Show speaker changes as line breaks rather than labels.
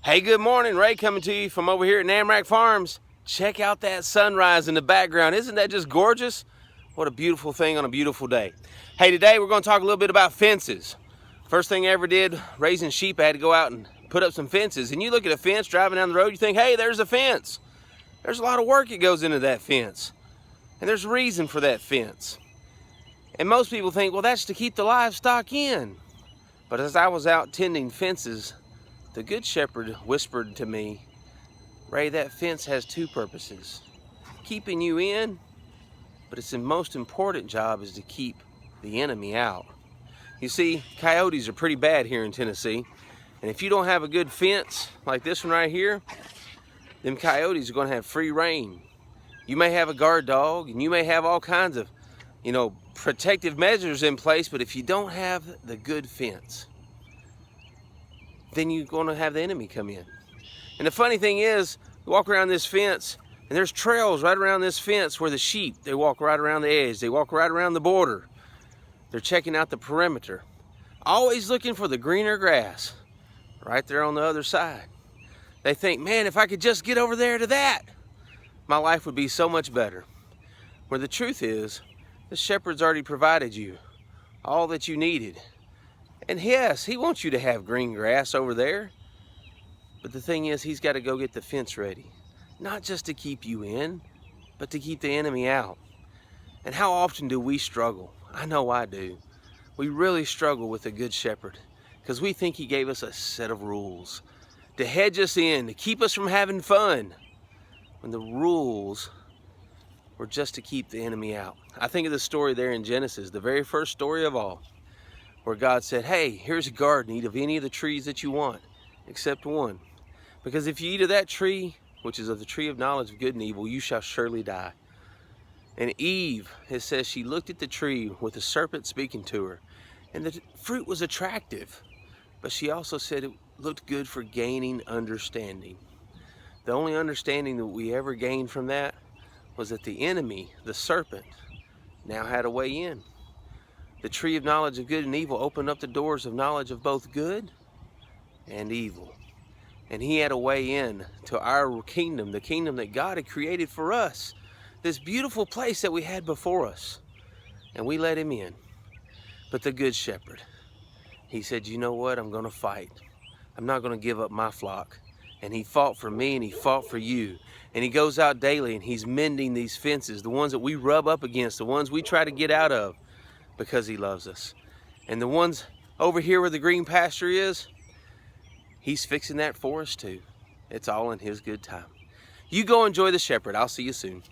Hey, good morning. Ray coming to you from over here at Namrack Farms. Check out that sunrise in the background. Isn't that just gorgeous? What a beautiful thing on a beautiful day. Hey, today we're going to talk a little bit about fences. First thing I ever did raising sheep, I had to go out and put up some fences. And you look at a fence driving down the road, you think, hey, there's a fence. There's a lot of work that goes into that fence. And there's a reason for that fence. And most people think, well, that's to keep the livestock in. But as I was out tending fences, the Good Shepherd whispered to me, Ray, that fence has two purposes. Keeping you in, but its most important job is to keep the enemy out. You see, coyotes are pretty bad here in Tennessee. And if you don't have a good fence like this one right here, them coyotes are going to have free reign. You may have a guard dog and you may have all kinds of, protective measures in place, but if you don't have the good fence, then you're going to have the enemy come in. And the funny thing is, you walk around this fence, and there's trails right around this fence where the sheep, they walk right around the edge, they walk right around the border. They're checking out the perimeter, always looking for the greener grass right there on the other side. They think, man, if I could just get over there to that, my life would be so much better. Where the truth is, the shepherd's already provided you all that you needed. And yes, he wants you to have green grass over there. But the thing is, he's got to go get the fence ready. Not just to keep you in, but to keep the enemy out. And how often do we struggle? I know I do. We really struggle with the Good Shepherd because we think he gave us a set of rules to hedge us in, to keep us from having fun, when the rules were just to keep the enemy out. I think of the story there in Genesis, the very first story of all, where God said, hey, here's a garden, eat of any of the trees that you want, except one. Because if you eat of that tree, which is of the tree of knowledge of good and evil, you shall surely die. And Eve, it says, she looked at the tree with the serpent speaking to her, and the fruit was attractive, but she also said it looked good for gaining understanding. The only understanding that we ever gained from that was that the enemy, the serpent, now had a way in. The tree of knowledge of good and evil opened up the doors of knowledge of both good and evil. And he had a way in to our kingdom, the kingdom that God had created for us. This beautiful place that we had before us. And we let him in. But the Good Shepherd, he said, you know what? I'm going to fight. I'm not going to give up my flock. And he fought for me and he fought for you. And he goes out daily and he's mending these fences, the ones that we rub up against, the ones we try to get out of. Because he loves us. And the ones over here where the green pasture is, he's fixing that for us too. It's all in his good time. You go enjoy the shepherd. I'll see you soon.